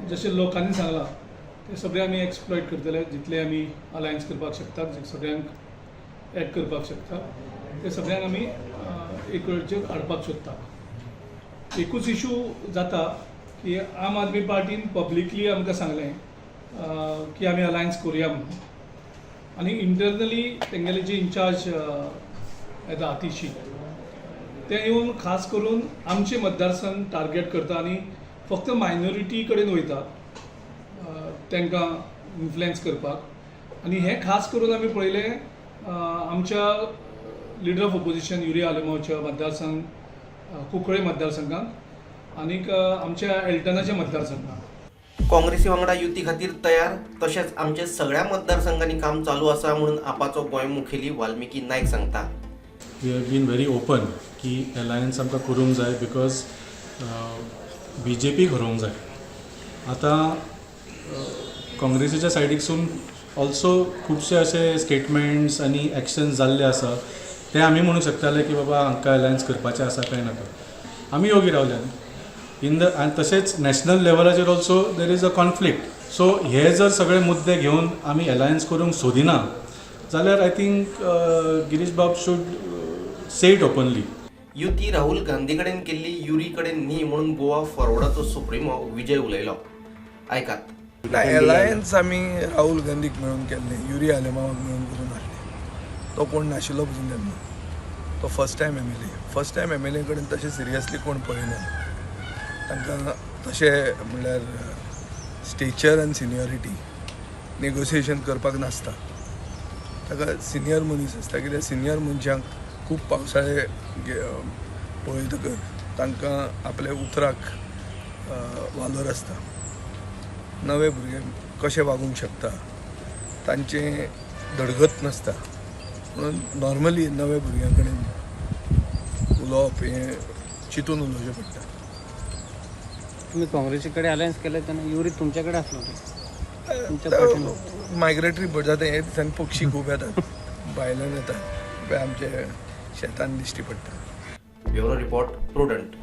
जसे लोकांनी सांगला ते सगळे आमी एक्सप्लॉयट करतले, जितले आमी अलायन्स करपाक शकतात, सगळ्यांक ॲड करपाक शकता, ते सगळ्यांक आमी एक वेळचेर हाडपाक सोदता. एकूच इशू जाता की आम आदमी पार्टीन पब्लिकली आमकां सांगलें की आमी अलायन्स करुया म्हणून, आनी इंटरनली तेंगेले जे इन्चार्ज येता आतिशी ते येवन खास करून आमचे मतदारसंघ टार्गेट करता आनी फक्त मायनॉरिटी कडेन वयता तांकां इन्फ्लुएन्स करपाक. आनी हें खास करून आमी पळयलें आमच्या लिडर ऑफ ऑपोजिशन युरिया आलेमांवच्या मतदारसंघ कुंकळे मतदारसंघात आनीक आमच्या एल्टनाच्या मतदारसंघात. काँग्रेसी वांगडा युती खातीर तयार, तशेंच आमचे सगळ्या मतदारसंघांनी काम चालू आसा म्हणून आपाचो गोंय मुखेली वाल्मिकी नायक सांगता. We have been very open की अलायन्स आमकां करूंक जाय बिकॉज BJP करूंक जाय. आतां काँग्रेसीच्या सायडीकसून ऑल्सो खुबशे अशे स्टेटमेंट्स आनी एक्शन्स जाल्ले आसा ते आमी म्हणूंक शकताले की बाबा हांकां अलायन्स करपाचें आसा काय नाका. आमी योगी रावल्यात आनी तशेंच नॅशनल लेवलाचेर also there is a conflict. So हे जर सगळे मुद्दे घेवन आमी अलायन्स करूंक सोदिना जाल्यार आय थिंक गिरीश बाब शूड से इट ओपनली. युती राहुल गांधी कडेन केल्ली युरी कडेन न्ही म्हणून गोवा फॉरवर्डाचो सुप्रिमो विजय उलयलो. आयकात. अलायन्स आमी राहुल गांधीक मेळून केल्ले, युरी आलेमांवाक मेळून करून हाडले. तो कोण नाशिल्लो पसून तेन्ना, तो फर्स्ट टायम MLA कडेन तशें सिरियसली कोण पळयना. तांकां तशें म्हणल्यार स्टेचर आनी सिनियरिटी नेगोसिएशन करपाक नासता. ताका सिनियर मनीस आसता, कित्याक सिनियर मनशांक खूब पावसाळे पळयतकच तांकां आपल्या उतराक वालोर आसता. नवे भुरगे कशे वागूंक शकता तांचें धडगत नासता, म्हणून नॉर्मली नवे भुरग्यां कडेन उलोवप हें चिंतून उलोवचें पडटा. तुम्ही काँग्रेसी कडेन अलायन्स केले तेन्ना युरी तुमच्याकडे आसलो मायग्रेटरी बर्ड जाता. हे दिसांनी पक्षी खूब येतात, भायल्यान येतात, आमचे शेतान दिश्टी पडटा. Bureau report prudent.